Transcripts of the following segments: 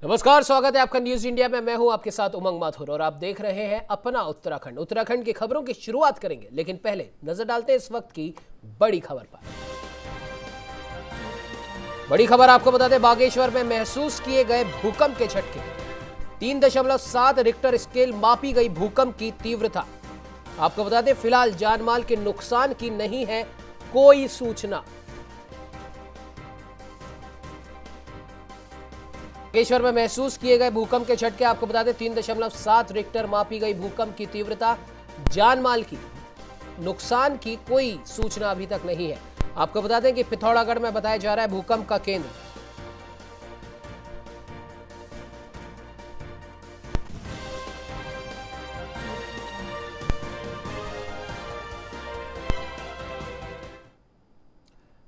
नमस्कार, स्वागत है आपका न्यूज इंडिया में। मैं हूं आपके साथ उमंग माथुर और आप देख रहे हैं अपना उत्तराखंड। उत्तराखंड की खबरों की शुरुआत करेंगे, लेकिन पहले नजर डालते हैं इस वक्त की बड़ी खबर पर। बड़ी खबर आपको बता दें, बागेश्वर में महसूस किए गए भूकंप के झटके। 3.7 रिक्टर स्केल मापी गई भूकंप की तीव्रता। आपको बता दें, फिलहाल जानमाल के नुकसान की नहीं है कोई सूचना। बागेश्वर में महसूस किए गए भूकंप के झटके। आपको बता दें, 3.7 रिक्टर मापी गई भूकंप की तीव्रता। जानमाल की नुकसान की कोई सूचना अभी तक नहीं है। आपको बता दें कि पिथौरागढ़ में बताया जा रहा है भूकंप का केंद्र।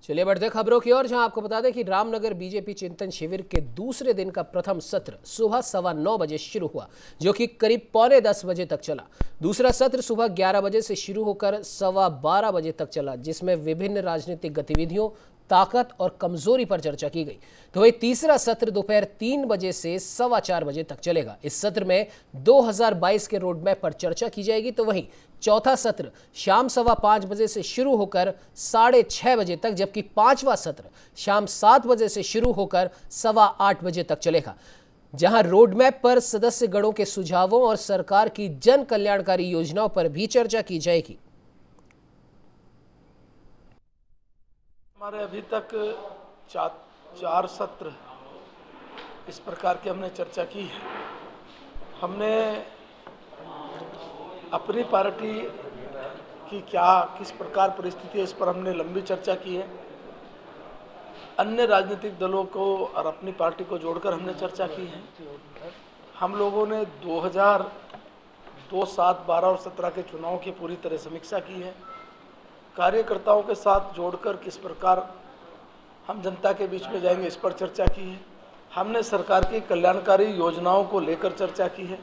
चलिए बढ़ते खबरों की ओर, जहां आपको बता दें कि रामनगर बीजेपी चिंतन शिविर के दूसरे दिन का प्रथम सत्र सुबह 9:15 बजे शुरू हुआ, जो कि करीब 9:45 बजे तक चला। दूसरा सत्र सुबह 11 बजे से शुरू होकर 12:15 बजे तक चला, जिसमें विभिन्न राजनीतिक गतिविधियों, ताकत और कमजोरी पर चर्चा की गई। तो वही तीसरा सत्र दोपहर 3 बजे से 4:15 बजे तक चलेगा। इस सत्र में 2022 के रोड मैप पर चर्चा की जाएगी। तो वहीं चौथा सत्र शाम 5:15 बजे से शुरू होकर 6:30 बजे तक, जबकि पांचवा सत्र शाम 7 बजे से शुरू होकर 8:15 बजे तक चलेगा, जहां रोड मैप पर सदस्य गणों के सुझावों और सरकार की जन कल्याणकारी योजनाओं पर भी चर्चा की जाएगी। हमारे अभी तक चार सत्र इस प्रकार की हमने चर्चा की है। हमने अपनी पार्टी की किस प्रकार परिस्थिति है, इस पर हमने लंबी चर्चा की है। अन्य राजनीतिक दलों को और अपनी पार्टी को जोड़कर हमने चर्चा की है। हम लोगों ने 2002, 7, 12 और 17 के चुनाव की पूरी तरह समीक्षा की है। कार्यकर्ताओं के साथ जोड़कर किस प्रकार हम जनता के बीच में जाएंगे, इस पर चर्चा की है। हमने सरकार की कल्याणकारी योजनाओं को लेकर चर्चा की है।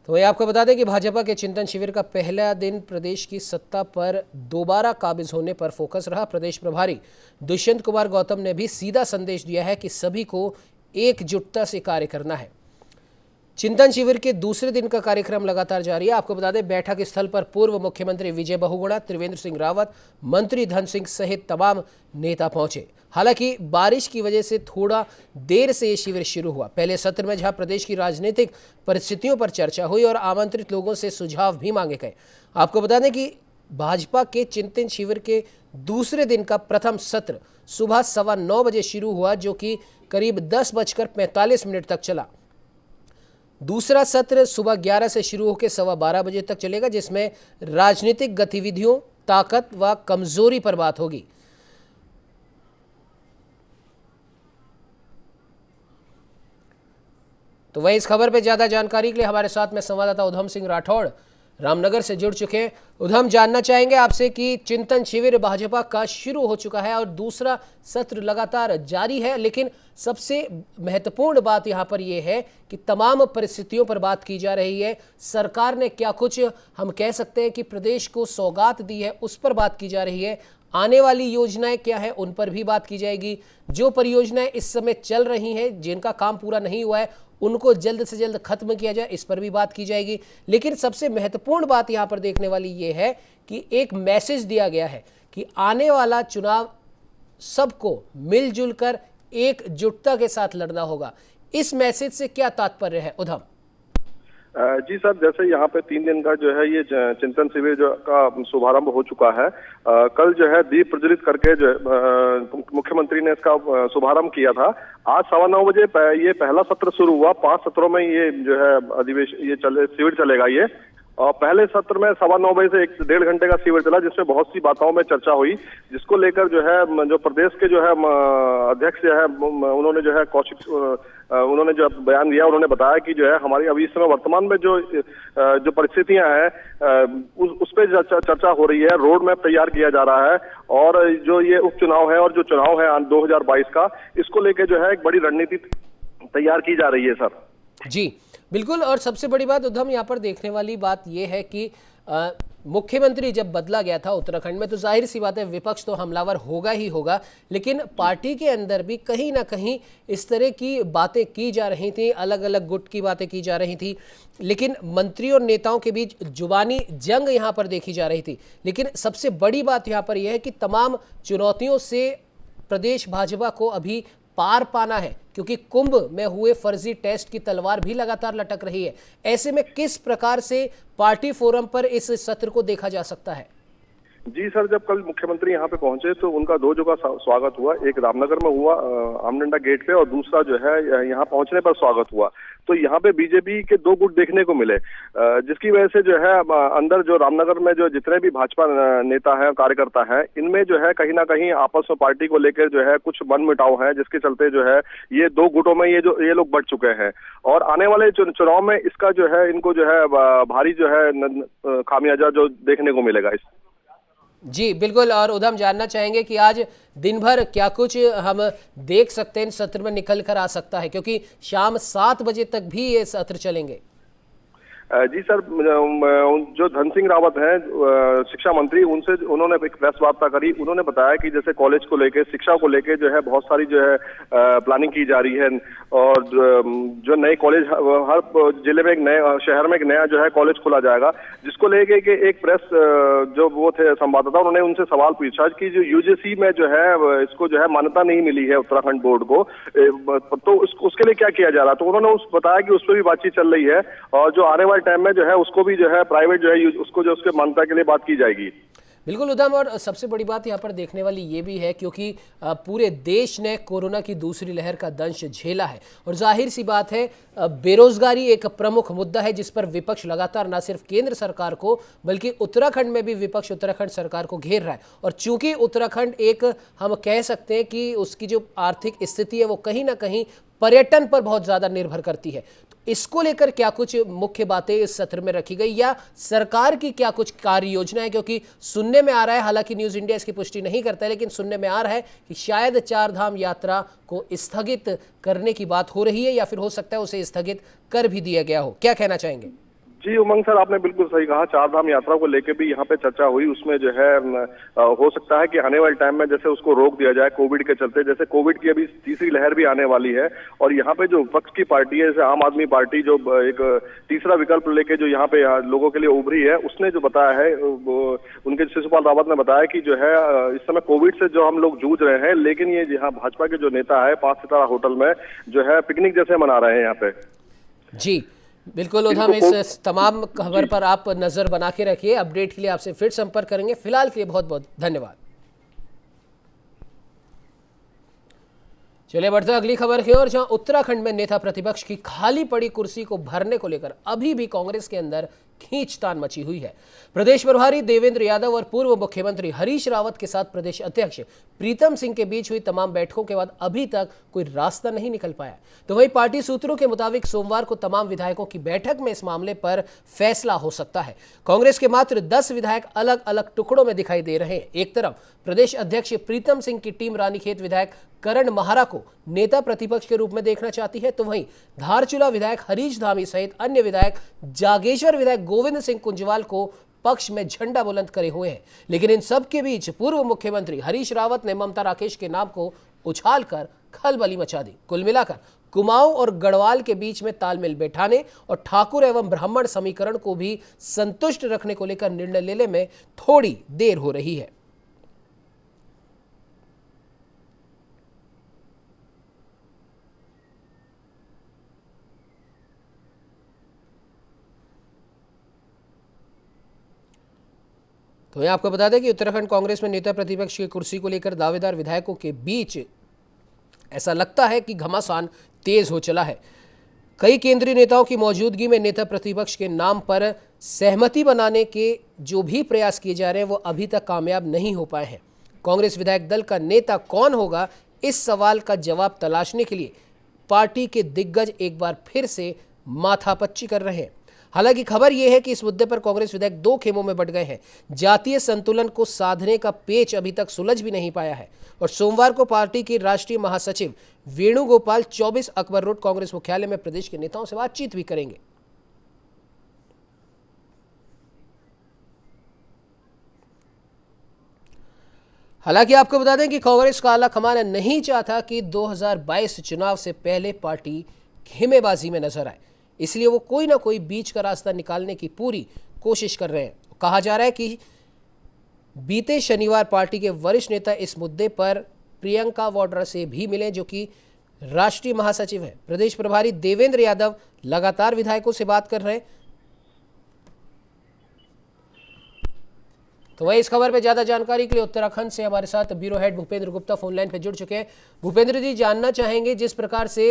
तो वही आपको बता दें कि भाजपा के चिंतन शिविर का पहला दिन प्रदेश की सत्ता पर दोबारा काबिज होने पर फोकस रहा। प्रदेश प्रभारी दुष्यंत कुमार गौतम ने भी सीधा संदेश दिया है कि सभी को एकजुटता से कार्य करना है। चिंतन शिविर के दूसरे दिन का कार्यक्रम लगातार जारी है। आपको बता दें, बैठक स्थल पर पूर्व मुख्यमंत्री विजय बहुगुणा, त्रिवेंद्र सिंह रावत, मंत्री धन सिंह सहित तमाम नेता पहुंचे। हालांकि बारिश की वजह से थोड़ा देर से ये शिविर शुरू हुआ। पहले सत्र में जहां प्रदेश की राजनीतिक परिस्थितियों पर चर्चा हुई और आमंत्रित लोगों से सुझाव भी मांगे गए। आपको बता दें कि भाजपा के चिंतन शिविर के दूसरे दिन का प्रथम सत्र सुबह 9:15 बजे शुरू हुआ, जो कि करीब 10:45 तक चला। दूसरा सत्र सुबह 11 से शुरू होकर 12:15 बजे तक चलेगा, जिसमें राजनीतिक गतिविधियों, ताकत व कमजोरी पर बात होगी। तो वहीं इस खबर पर ज्यादा जानकारी के लिए हमारे साथ में संवाददाता उधम सिंह राठौड़ रामनगर से जुड़ चुके हैं। उधम, जानना चाहेंगे आपसे कि चिंतन शिविर भाजपा का शुरू हो चुका है और दूसरा सत्र लगातार जारी है, लेकिन सबसे महत्वपूर्ण बात यहां पर यह है कि तमाम परिस्थितियों पर बात की जा रही है। सरकार ने क्या कुछ हम कह सकते हैं कि प्रदेश को सौगात दी है, उस पर बात की जा रही है। आने वाली योजनाएं क्या है, उन पर भी बात की जाएगी। जो परियोजनाएं इस समय चल रही हैं, जिनका काम पूरा नहीं हुआ है, उनको जल्द से जल्द खत्म किया जाए, इस पर भी बात की जाएगी। लेकिन सबसे महत्वपूर्ण बात यहां पर देखने वाली यह है कि एक मैसेज दिया गया है कि आने वाला चुनाव सबको मिलजुल कर एकजुटता के साथ लड़ना होगा। इस मैसेज से क्या तात्पर्य है उधम? जी सर, जैसे यहाँ पे 3 दिन का जो है ये चिंतन शिविर जो का शुभारंभ हो चुका है। कल जो है दीप प्रज्वलित करके जो मुख्यमंत्री ने इसका शुभारंभ किया था। आज 9:15 बजे ये पहला सत्र शुरू हुआ। 5 सत्रों में ये जो है शिविर चलेगा ये। और पहले सत्र में 9:15 बजे से 1.5 घंटे का शिविर चला, जिसमें बहुत सी बातों में चर्चा हुई, जिसको लेकर जो है जो प्रदेश के जो है अध्यक्ष जो है उन्होंने जो है उन्होंने जो बयान दिया, उन्होंने बताया कि जो है हमारी अभी इस समय वर्तमान में जो परिस्थितियां हैं उस पर चर्चा हो रही है। रोड मैप तैयार किया जा रहा है और जो ये उपचुनाव है और जो चुनाव है 2022 का, इसको लेकर जो है एक बड़ी रणनीति तैयार की जा रही है सर। जी बिल्कुल। और सबसे बड़ी बात उद्धम, यहाँ पर देखने वाली बात यह है कि मुख्यमंत्री जब बदला गया था उत्तराखंड में, तो जाहिर सी बात है विपक्ष तो हमलावर होगा ही होगा, लेकिन पार्टी के अंदर भी कहीं ना कहीं इस तरह की बातें की जा रही थी, अलग अलग गुट की बातें की जा रही थी, लेकिन मंत्री और नेताओं के बीच जुबानी जंग यहां पर देखी जा रही थी। लेकिन सबसे बड़ी बात यहां पर यह है कि तमाम चुनौतियों से प्रदेश भाजपा को अभी पार पाना है, क्योंकि कुंभ में हुए फर्जी टेस्ट की तलवार भी लगातार लटक रही है। ऐसे में किस प्रकार से पार्टी फोरम पर इस सत्र को देखा जा सकता है? जी सर, जब कल मुख्यमंत्री यहाँ पे पहुंचे तो उनका दो जगह स्वागत हुआ। एक रामनगर में हुआ आमडंडा गेट पे, और दूसरा जो है यहाँ पहुंचने पर स्वागत हुआ। तो यहाँ पे बीजेपी के दो गुट देखने को मिले, जिसकी वजह से जो है अंदर जो रामनगर में जो जितने भी भाजपा नेता हैं, कार्यकर्ता हैं, इनमें जो है कहीं ना कहीं आपस में पार्टी को लेकर जो है कुछ मनमुटाव है, जिसके चलते जो है ये दो गुटों में ये लोग बढ़ चुके हैं। और आने वाले चुनाव में इसका जो है इनको जो है भारी जो है खामियाजा जो देखने को मिलेगा इस। जी बिल्कुल, और उधम जानना चाहेंगे कि आज दिन भर क्या कुछ हम देख सकते हैं सत्र में निकल कर आ सकता है, क्योंकि शाम 7 बजे तक भी ये सत्र चलेंगे। जी सर, जो धन सिंह रावत हैं शिक्षा मंत्री, उन्होंने एक प्रेस वार्ता करी। उन्होंने बताया कि जैसे कॉलेज को लेके, शिक्षा को लेके जो है बहुत सारी जो है प्लानिंग की जा रही है, और जो नए कॉलेज हर जिले में, एक नए शहर में एक नया जो है कॉलेज खोला जाएगा, जिसको लेके कि एक प्रेस जो वो थे संवाददाता, उन्होंने उनसे सवाल पूछा कि जो यूजीसी में जो है इसको जो है मान्यता नहीं मिली है उत्तराखंड बोर्ड को, तो उसके लिए क्या किया जा रहा है। तो उन्होंने बताया कि उस पर भी बातचीत चल रही है, और जो आने वाले टाइम में जो है उसको भी जो है प्राइवेट जो है उसको जो उसके मान्यता के लिए बात की जाएगी। बिल्कुल उधम, और सबसे बड़ी बात यहाँ पर देखने वाली ये भी है क्योंकि पूरे देश ने कोरोना की दूसरी लहर का दंश झेला है, और जाहिर सी बात है बेरोजगारी एक प्रमुख मुद्दा है जिस पर विपक्ष लगातार न सिर्फ केंद्र सरकार को बल्कि उत्तराखंड में भी विपक्ष उत्तराखंड सरकार को घेर रहा है। और चूंकि उत्तराखंड एक, हम कह सकते हैं कि उसकी जो आर्थिक स्थिति है वो कहीं ना कहीं पर्यटन पर बहुत ज्यादा निर्भर करती है, तो इसको लेकर क्या कुछ मुख्य बातें इस सत्र में रखी गई, या सरकार की क्या कुछ कार्य योजना है? क्योंकि सुनने में आ रहा है, हालांकि न्यूज इंडिया इसकी पुष्टि नहीं करता है, लेकिन सुनने में आ रहा है कि शायद 4 धाम यात्रा को स्थगित करने की बात हो रही है, या फिर हो सकता है उसे स्थगित कर भी दिया गया हो। क्या कहना चाहेंगे? जी उमंग सर, आपने बिल्कुल सही कहा। 4 धाम यात्रा को लेकर भी यहाँ पे चर्चा हुई। उसमें जो है हो सकता है कि आने वाले टाइम में जैसे उसको रोक दिया जाए कोविड के चलते, जैसे कोविड की अभी तीसरी लहर भी आने वाली है, और यहाँ पे जो विपक्ष की पार्टी है, जैसे आम आदमी पार्टी, जो एक तीसरा विकल्प लेके जो यहाँ पे लोगों के लिए उभरी है, उसने जो बताया है, उनके शिशुपाल रावत ने बताया कि जो है इस समय कोविड से जो हम लोग जूझ रहे हैं, लेकिन ये यहाँ भाजपा के जो नेता है 5 सितारा होटल में जो है पिकनिक जैसे मना रहे हैं यहाँ पे। जी बिल्कुल उधम, इस तमाम खबर पर आप नजर बना के रखिए। अपडेट के लिए आपसे फिर संपर्क करेंगे। फिलहाल के लिए बहुत बहुत धन्यवाद। चलिए बढ़ते अगली खबर की ओर, जहां उत्तराखंड में नेता प्रतिपक्ष की खाली पड़ी कुर्सी को भरने को लेकर अभी भी कांग्रेस के अंदर खींचतान मची हुई है। प्रदेश प्रभारी देवेंद्र यादव और पूर्व मुख्यमंत्री हरीश रावत के साथ प्रदेश अध्यक्ष प्रीतम सिंह के बीच हुई तमाम बैठकों के बाद अभी तक कोई रास्ता नहीं निकल पाया। तो वहीं पार्टी सूत्रों के मुताबिक सोमवार को तमाम विधायकों की बैठक में इस मामले पर फैसला हो सकता है। कांग्रेस के मात्र 10 विधायक अलग अलग टुकड़ों में दिखाई दे रहे हैं। एक तरफ प्रदेश अध्यक्ष प्रीतम सिंह की टीम रानीखेत विधायक करण महारा को नेता प्रतिपक्ष के रूप में देखना चाहती है, तो वहीं धारचूला विधायक हरीश धामी सहित अन्य विधायक जागेश्वर विधायक गोविंद सिंह कुंजवाल को पक्ष में झंडा बुलंद करे हुए हैं। लेकिन इन सब के बीच पूर्व मुख्यमंत्री हरीश रावत ने ममता राकेश के नाम को उछालकर खलबली मचा दी। कुल मिलाकर कुमाऊं और गढ़वाल के बीच में तालमेल बैठाने और ठाकुर एवं ब्राह्मण समीकरण को भी संतुष्ट रखने को लेकर निर्णय लेने में थोड़ी देर हो रही है। तो मैं आपको बता दें कि उत्तराखंड कांग्रेस में नेता प्रतिपक्ष की कुर्सी को लेकर दावेदार विधायकों के बीच ऐसा लगता है कि घमासान तेज हो चला है। कई केंद्रीय नेताओं की मौजूदगी में नेता प्रतिपक्ष के नाम पर सहमति बनाने के जो भी प्रयास किए जा रहे हैं वो अभी तक कामयाब नहीं हो पाए हैं। कांग्रेस विधायक दल का नेता कौन होगा, इस सवाल का जवाब तलाशने के लिए पार्टी के दिग्गज एक बार फिर से माथापच्ची कर रहे हैं। हालांकि खबर यह है कि इस मुद्दे पर कांग्रेस विधायक 2 खेमों में बंट गए हैं। जातीय संतुलन को साधने का पेच अभी तक सुलझ भी नहीं पाया है, और सोमवार को पार्टी की राष्ट्रीय महासचिव वेणुगोपाल 24 अकबर रोड कांग्रेस मुख्यालय में प्रदेश के नेताओं से बातचीत भी करेंगे। हालांकि आपको बता दें कि कांग्रेस का आला कमान नहीं चाहता कि 2022 चुनाव से पहले पार्टी खेमेबाजी में नजर आए, इसलिए वो कोई ना कोई बीच का रास्ता निकालने की पूरी कोशिश कर रहे हैं। कहा जा रहा है कि बीते शनिवार पार्टी के वरिष्ठ नेता इस मुद्दे पर प्रियंका वाड्रा से भी मिले, जो कि राष्ट्रीय महासचिव है। प्रदेश प्रभारी देवेंद्र यादव लगातार विधायकों से बात कर रहे हैं। तो वही इस खबर पे ज्यादा जानकारी के लिए उत्तराखंड से हमारे साथ bureau head Bhupendra Gupta phone line पे जुड़ चुके हैं। भूपेंद्र जी, जानना चाहेंगे जिस प्रकार से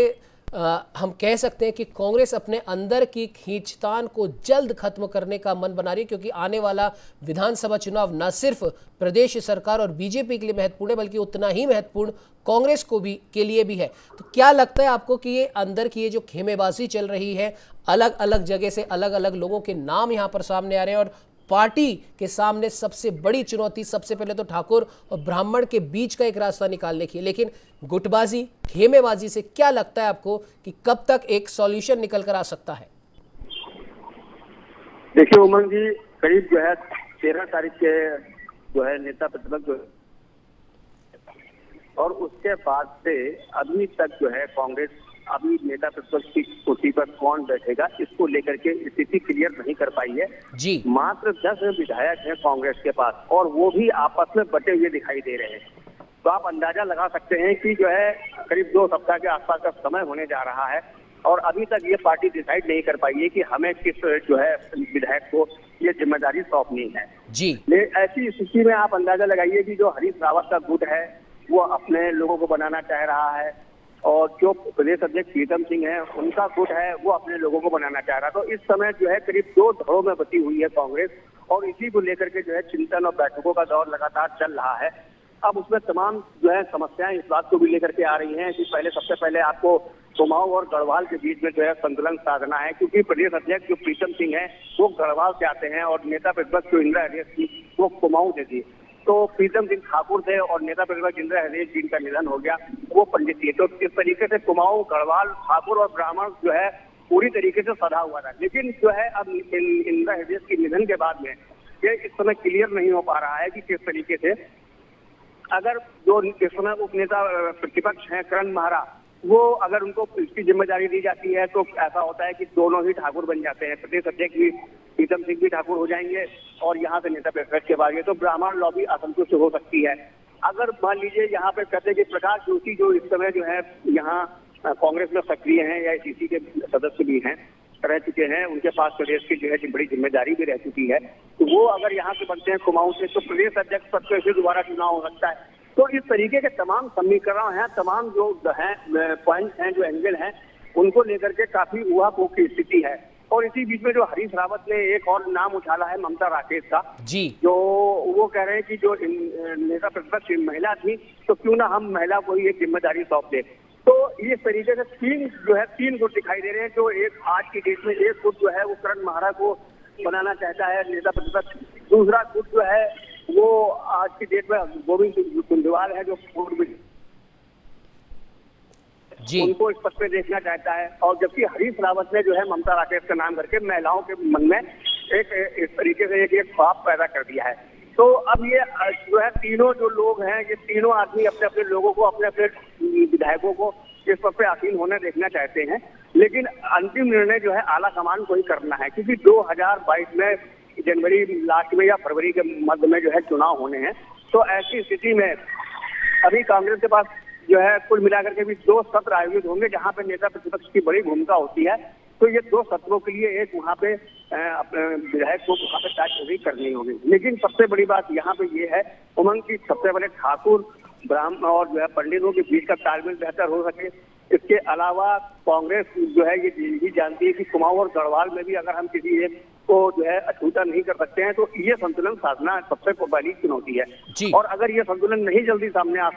हम कह सकते हैं कि कांग्रेस अपने अंदर की खींचतान को जल्द खत्म करने का मन बना रही है, क्योंकि आने वाला विधानसभा चुनाव न सिर्फ प्रदेश सरकार और बीजेपी के लिए महत्वपूर्ण है, बल्कि उतना ही महत्वपूर्ण कांग्रेस को भी के लिए भी है। तो क्या लगता है आपको कि ये अंदर की ये जो खेमेबाजी चल रही है, अलग अलग जगह से अलग अलग लोगों के नाम यहाँ पर सामने आ रहे हैं, और पार्टी के सामने सबसे बड़ी चुनौती सबसे पहले तो ठाकुर और ब्राह्मण के बीच का एक रास्ता निकालने की है, लेकिन गुटबाजी खेमेबाजी से क्या लगता है आपको कि कब तक एक सॉल्यूशन निकल कर आ सकता है? देखिए उमंग जी, करीब जो है 13 तारीख के जो है नेता प्रतिपक्ष जो और उसके बाद से अभी तक जो है कांग्रेस अभी नेता प्रतिपक्ष की कुर्सी पर कौन बैठेगा इसको लेकर के स्थिति क्लियर नहीं कर पाई है जी। मात्र 10 विधायक हैं कांग्रेस के पास, और वो भी आपस में बटे हुए दिखाई दे रहे हैं। तो आप अंदाजा लगा सकते हैं कि जो है करीब 2 सप्ताह के आसपास का समय होने जा रहा है, और अभी तक ये पार्टी डिसाइड नहीं कर पाई है कि हमें किस जो है विधायक को ये जिम्मेदारी सौंपनी है जी। ऐसी स्थिति में आप अंदाजा लगाइए कि जो हरीश रावत का गुट है वो अपने लोगों को बनाना चाह रहा है, और जो प्रदेश अध्यक्ष प्रीतम सिंह है उनका गुट है वो अपने लोगों को बनाना चाह रहा है। तो इस समय जो है करीब 2 धड़ों में बटी हुई है कांग्रेस, और इसी को लेकर के जो है चिंतन और बैठकों का दौर लगातार चल रहा है। अब उसमें तमाम जो है समस्याएं इस बात को भी लेकर के आ रही हैं कि सबसे पहले आपको कुमाऊं और गढ़वाल के बीच में जो है संतुलन साधना है, क्योंकि प्रदेश अध्यक्ष जो प्रीतम सिंह है वो गढ़वाल से आते हैं, और नेता प्रतिपक्ष जो इंदिरा हृदय थी वो कुमाऊं से थी। तो प्रीतम सिंह ठाकुर थे और नेता प्रतिपक्ष इंदिरा हृदय जिनका निधन हो गया वो पंडित थी। तो इस तरीके से कुमाऊं, गढ़वाल, ठाकुर और ब्राह्मण जो है पूरी तरीके से सधा हुआ था। लेकिन जो है अब इंदिरा हृदय के निधन के बाद में ये इस समय क्लियर नहीं हो पा रहा है कि किस तरीके से, अगर जो इस समय उपनेता प्रतिपक्ष हैं करण महरा, वो अगर उनको इसकी जिम्मेदारी दी जाती है तो ऐसा होता है कि दोनों ही ठाकुर बन जाते हैं, प्रदेश अध्यक्ष भी प्रीतम सिंह भी ठाकुर हो जाएंगे और यहाँ से नेता प्रतिपक्ष के बाद ये तो ब्राह्मण लॉबी असंतुष्ट हो सकती है। अगर मान लीजिए यहाँ पे कहते हैं कि प्रकाश जोशी जो इस समय जो है यहाँ कांग्रेस में सक्रिय हैं या इसी के सदस्य भी हैं, रह चुके हैं, उनके पास प्रदेश की जो है बड़ी जिम्मेदारी भी रह चुकी है, तो वो अगर यहाँ से बनते हैं कुमाऊं से तो प्रदेश अध्यक्ष पद पर फिर दोबारा चुनाव हो सकता है। तो इस तरीके के तमाम समीकरण हैं, तमाम जो है पॉइंट हैं, जो एंगल हैं, उनको लेकर के काफी ऊहापोह की स्थिति है। और इसी बीच में जो हरीश रावत ने एक और नाम उछाला है ममता राकेश का जी, जो वो कह रहे हैं कि जो नेता प्रतिपक्ष महिला थी तो क्यों ना हम महिला को ही एक जिम्मेदारी सौंप दे। तो इस तरीके से तीन गुट दिखाई दे रहे हैं। जो एक आज की डेट में एक गुट जो है वो करण महरा को बनाना चाहता है नेता प्रतिपक्ष, दूसरा गुट जो है वो आज की डेट में गोविंद कुंजवाल है जो पूर्व उनको इस पद पे देखना चाहता है, और जबकि हरीश रावत ने जो है ममता राकेश का नाम करके महिलाओं के मन में एक इस तरीके से एक ख्वाब पैदा कर दिया है। तो अब ये जो है तीनों जो लोग हैं, ये तीनों आदमी अपने अपने लोगों को, अपने अपने विधायकों को इस पद पे आसीन होने देखना चाहते हैं, लेकिन अंतिम निर्णय जो है आला कमान को ही करना है, क्योंकि 2022 में जनवरी लास्ट में या फरवरी के मध्य में जो है चुनाव होने हैं। तो ऐसी स्थिति में अभी कांग्रेस के पास जो है कुल मिलाकर के भी 2 सत्र आयोजित होंगे जहां पे नेता प्रतिपक्ष की बड़ी भूमिका होती है। तो ये 2 सत्रों के लिए एक वहां पे अपने विधायक को वहां पे ताकि करनी होगी। लेकिन सबसे बड़ी बात यहाँ पे ये है उमंग की सबसे पहले ठाकुर, ब्राह्मण और जो है पंडितों के बीच का तालमेल बेहतर हो सके। इसके अलावा कांग्रेस जो है ये जानती है कि कुमाऊं और गढ़वाल में भी अगर हम किसी एक को जो है अछूता नहीं कर सकते हैं, तो ये संतुलन साधना सबसे बड़ी चुनौती है। और अगर ये संतुलन नहीं जल्दी सामने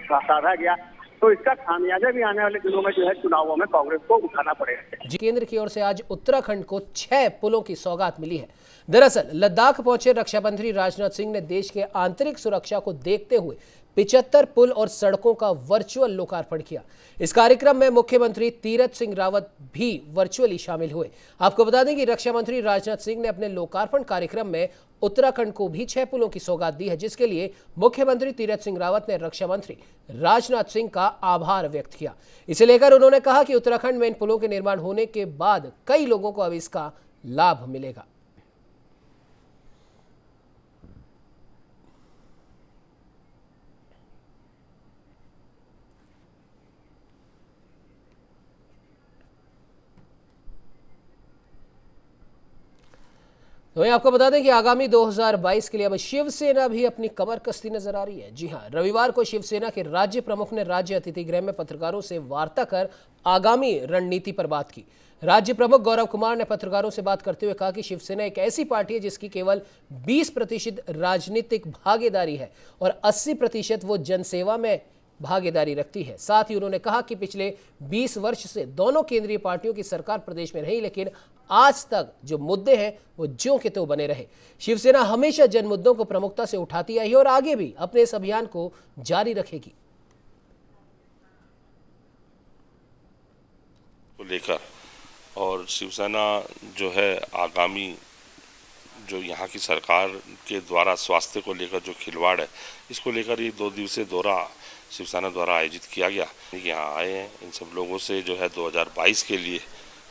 साधा गया तो इसका खामियाजा भी आने वाले दिनों में जो है चुनावों में कांग्रेस को उठाना पड़ेगा। केंद्र की ओर से आज उत्तराखंड को 6 पुलों की सौगात मिली है। दरअसल लद्दाख पहुंचे रक्षा मंत्री राजनाथ सिंह ने देश के आंतरिक सुरक्षा को देखते हुए 75 पुल और सड़कों का वर्चुअल लोकार्पण किया। इस कार्यक्रम में मुख्यमंत्री तीरथ सिंह रावत भी वर्चुअली शामिल हुए। आपको बता दें कि रक्षा मंत्री राजनाथ सिंह ने अपने लोकार्पण कार्यक्रम में उत्तराखंड को भी 6 पुलों की सौगात दी है, जिसके लिए मुख्यमंत्री तीरथ सिंह रावत ने रक्षा मंत्री राजनाथ सिंह का आभार व्यक्त किया। इसे लेकर उन्होंने कहा कि उत्तराखंड में इन पुलों के निर्माण होने के बाद कई लोगों को अब इसका लाभ मिलेगा। तो वहीं आपको बता दें कि आगामी 2022 के लिए अब शिवसेना भी अपनी कमर कसती नजर आ रही है। जी हां, रविवार को शिवसेना के राज्य प्रमुख ने राज्य अतिथि गृह में पत्रकारों से वार्ता कर आगामी रणनीति पर बात की। राज्य प्रमुख गौरव कुमार ने पत्रकारों से बात करते हुए कहा कि शिवसेना एक ऐसी पार्टी है जिसकी केवल 20% राजनीतिक भागीदारी है और 80% वो जनसेवा में भागीदारी रखती है। साथ ही उन्होंने कहा कि पिछले 20 वर्ष से दोनों केंद्रीय पार्टियों की सरकार प्रदेश में रही, लेकिन आज तक जो मुद्दे हैं वो ज्यों के त्यों बने रहे। शिवसेना हमेशा जन मुद्दों को प्रमुखता से उठाती आई है और आगे भी अपने इस अभियान को जारी रखेगी। को लेकर और शिवसेना जो है आगामी जो यहाँ की सरकार के द्वारा स्वास्थ्य को लेकर जो खिलवाड़ है, इसको लेकर ये 2 दिवसीय दौरा शिवसेना द्वारा आयोजित किया गया। यहाँ आए हैं, इन सब लोगों से जो है 2022 के लिए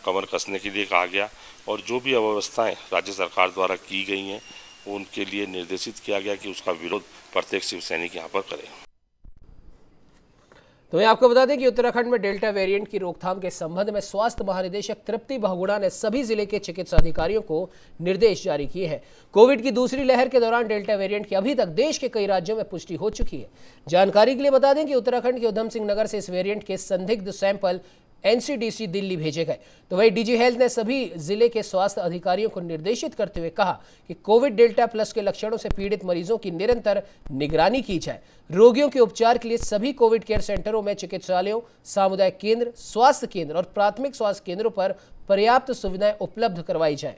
कमर कसने के लिए कहा गया और जो भी अव्यवस्थाएं राज्य सरकार द्वारा की गई हैं उनके लिए निर्देशित किया गया कि उसका विरोध प्रत्येक शिवसैनिक यहाँ पर करें। तो मैं आपको बता दें कि उत्तराखंड में डेल्टा वेरिएंट की रोकथाम के संबंध में स्वास्थ्य महानिदेशक तृप्ति बहुगुणा ने सभी जिले के चिकित्सा अधिकारियों को निर्देश जारी किए हैं। कोविड की दूसरी लहर के दौरान डेल्टा वेरिएंट की अभी तक देश के कई राज्यों में पुष्टि हो चुकी है। जानकारी के लिए बता दें कि उत्तराखंड के उधम सिंह नगर से इस वेरिएंट के संदिग्ध सैंपल एनसीडीसी दिल्ली भेजे गए। तो वहीं डीजी हेल्थ ने सभी जिले के स्वास्थ्य अधिकारियों को निर्देशित करते हुए कहा कि कोविड डेल्टा प्लस के लक्षणों से पीड़ित मरीजों की निरंतर निगरानी की जाए। रोगियों के उपचार के लिए सभी कोविड केयर सेंटरों में, चिकित्सालयों, सामुदायिक केंद्र, स्वास्थ्य केंद्र और प्राथमिक स्वास्थ्य केंद्रों पर पर्याप्त सुविधाएं उपलब्ध करवाई जाए।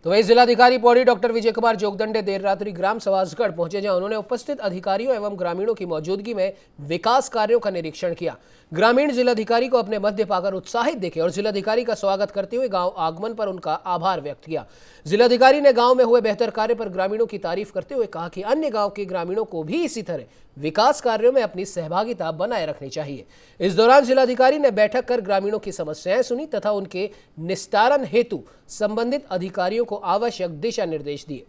तो वही जिलाधिकारी पौड़ी डॉक्टर विजय कुमार जोगदंडे देर रात्रि ग्राम सवासगढ़ पहुंचे, जहां उन्होंने उपस्थित अधिकारियों एवं ग्रामीणों की मौजूदगी में विकास कार्यों का निरीक्षण किया। ग्रामीण जिलाधिकारी को अपने मध्य पाकर उत्साहित देखे और जिलाधिकारी का स्वागत करते हुए गांव आगमन पर उनका आभार व्यक्त किया। जिलाधिकारी ने गांव में हुए बेहतर कार्य पर ग्रामीणों की तारीफ करते हुए कहा कि अन्य गांव के ग्रामीणों को भी इसी तरह विकास कार्यों में अपनी सहभागिता बनाए रखनी चाहिए। इस दौरान जिलाधिकारी ने बैठक कर ग्रामीणों की समस्याएं सुनी तथा उनके निस्तारण हेतु संबंधित अधिकारियों को आवश्यक दिशा निर्देश दिए।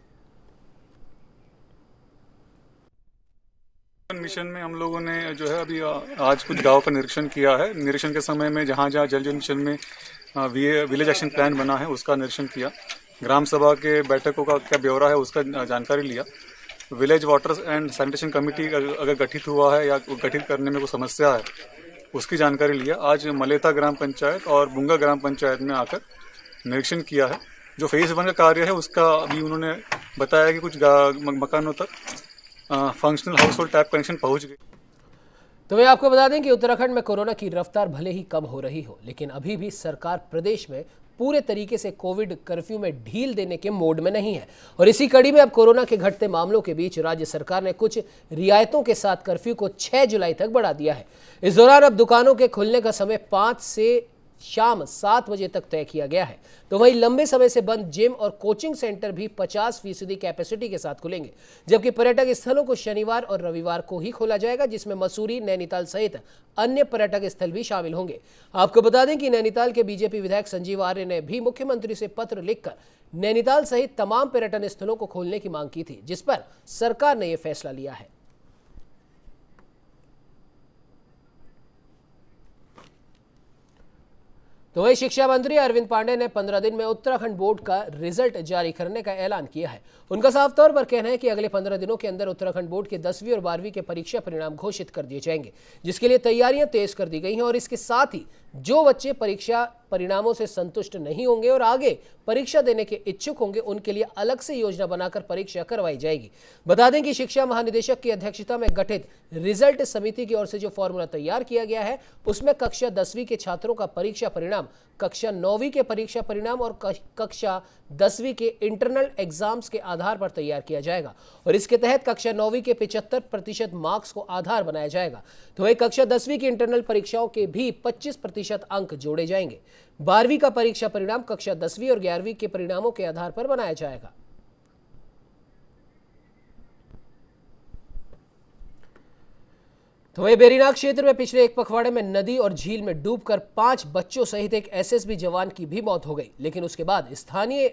मिशन में हम लोगों ने जो है अभी आज कुछ गांव का निरीक्षण किया है। निरीक्षण के समय में जहां जहां जल जीवन मिशन में विलेज एक्शन प्लान बना है उसका निरीक्षण किया। ग्राम सभा के बैठकों का क्या ब्यौरा है उसका जानकारी लिया। Village water and sanitation committee अगर गठित हुआ है या गठित करने में कोई समस्या है उसकी जानकारी लिया। आज मलेता ग्राम पंचायत और बुंगा ग्राम पंचायत में आकर निरीक्षण किया है। जो फेज 1 का कार्य है उसका अभी उन्होंने बताया कि कुछ मकानों तक functional house hold tap connection पहुंच गई। तो मैं आपको बता दें कि उत्तराखंड में कोरोना की रफ्तार भले ही कम हो रही हो, लेकिन अभी भी सरकार प्रदेश में पूरे तरीके से कोविड कर्फ्यू में ढील देने के मोड में नहीं है और इसी कड़ी में अब कोरोना के घटते मामलों के बीच राज्य सरकार ने कुछ रियायतों के साथ कर्फ्यू को 6 जुलाई तक बढ़ा दिया है। इस दौरान अब दुकानों के खुलने का समय 5 से शाम 7 बजे तक तय किया गया है। तो वहीं लंबे समय से बंद जिम और कोचिंग सेंटर भी 50% कैपेसिटी के साथ खुलेंगे, जबकि पर्यटक स्थलों को शनिवार और रविवार को ही खोला जाएगा, जिसमें मसूरी, नैनीताल सहित अन्य पर्यटक स्थल भी शामिल होंगे। आपको बता दें कि नैनीताल के बीजेपी विधायक संजीव आर्य ने भी मुख्यमंत्री से पत्र लिखकर नैनीताल सहित तमाम पर्यटन स्थलों को खोलने की मांग की थी, जिस पर सरकार ने यह फैसला लिया है। तो वही शिक्षा मंत्री अरविंद पांडे ने 15 दिन में उत्तराखंड बोर्ड का रिजल्ट जारी करने का ऐलान किया है। उनका साफ तौर पर कहना है कि अगले 15 दिनों के अंदर उत्तराखंड बोर्ड के 10वीं और 12वीं के परीक्षा परिणाम घोषित कर दिए जाएंगे, जिसके लिए तैयारियां तेज कर दी गई हैं और इसके साथ ही जो बच्चे परीक्षा परिणामों से संतुष्ट नहीं होंगे और आगे परीक्षा देने के इच्छुक होंगे उनके लिए अलग से योजना बनाकर परीक्षा करवाई जाएगी। बता दें कि शिक्षा महानिदेशक की अध्यक्षता में गठित रिजल्ट समिति की ओर से जो फॉर्मूला तैयार किया गया है उसमें कक्षा 10वीं के छात्रों का परीक्षा परिणाम परिणाम कक्षा 9वीं के परीक्षा परिणाम और कक्षा 10वीं के इंटरनल एग्जाम्स के आधार पर तैयार किया जाएगा और इसके तहत कक्षा 9वीं के 75% मार्क्स को आधार बनाया जाएगा। तो वही कक्षा 10वीं की इंटरनल परीक्षाओं के भी 25% अंक जोड़े जाएंगे। 12वीं का परीक्षा परिणाम कक्षा 10वीं और 11वीं के परिणामों के आधार पर बनाया जाएगा। तो वही बेरीनाग क्षेत्र में पिछले एक पखवाड़े में नदी और झील में डूबकर 5 बच्चों सहित एक एसएसबी जवान की भी मौत हो गई, लेकिन उसके बाद स्थानीय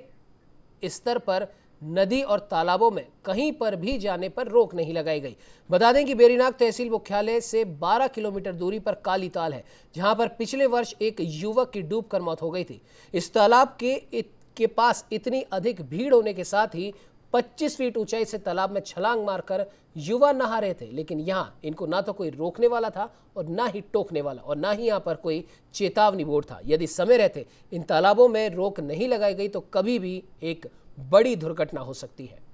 स्तर पर नदी और तालाबों में कहीं पर भी जाने पर रोक नहीं लगाई गई। बता दें कि बेरीनाग तहसील मुख्यालय से 12 किलोमीटर दूरी पर काली ताल है, जहां पर पिछले वर्ष एक युवक की डूबकर मौत हो गई थी। इस तालाब के पास इतनी अधिक भीड़ होने के साथ ही 25 फीट ऊंचाई से तालाब में छलांग मारकर युवा नहा रहे थे, लेकिन यहां इनको ना तो कोई रोकने वाला था और ना ही टोकने वाला और ना ही यहां पर कोई चेतावनी बोर्ड था। यदि समय रहते इन तालाबों में रोक नहीं लगाई गई तो कभी भी एक बड़ी दुर्घटना हो सकती है।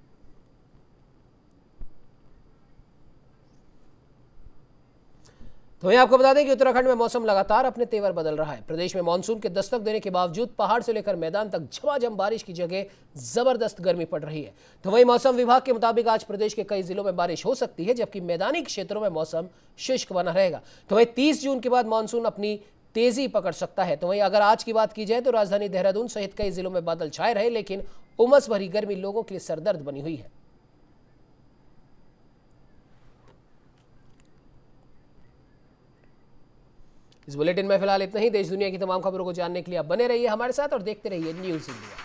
तो वहीं आपको बता दें कि उत्तराखंड में मौसम लगातार अपने तेवर बदल रहा है। प्रदेश में मानसून के दस्तक देने के बावजूद पहाड़ से लेकर मैदान तक झमाझम बारिश की जगह जबरदस्त गर्मी पड़ रही है। तो वहीं मौसम विभाग के मुताबिक आज प्रदेश के कई जिलों में बारिश हो सकती है, जबकि मैदानी क्षेत्रों में मौसम शुष्क बना रहेगा। तो वहीं 30 जून के बाद मानसून अपनी तेजी पकड़ सकता है। तो वहीं अगर आज की बात की जाए तो राजधानी देहरादून सहित कई जिलों में बादल छाए रहे, लेकिन उमस भरी गर्मी लोगों के लिए सरदर्द बनी हुई है। इस बुलेटिन में फिलहाल इतना ही। देश दुनिया की तमाम खबरों को जानने के लिए आप बने रहिए हमारे साथ और देखते रहिए न्यूज़ इंडिया।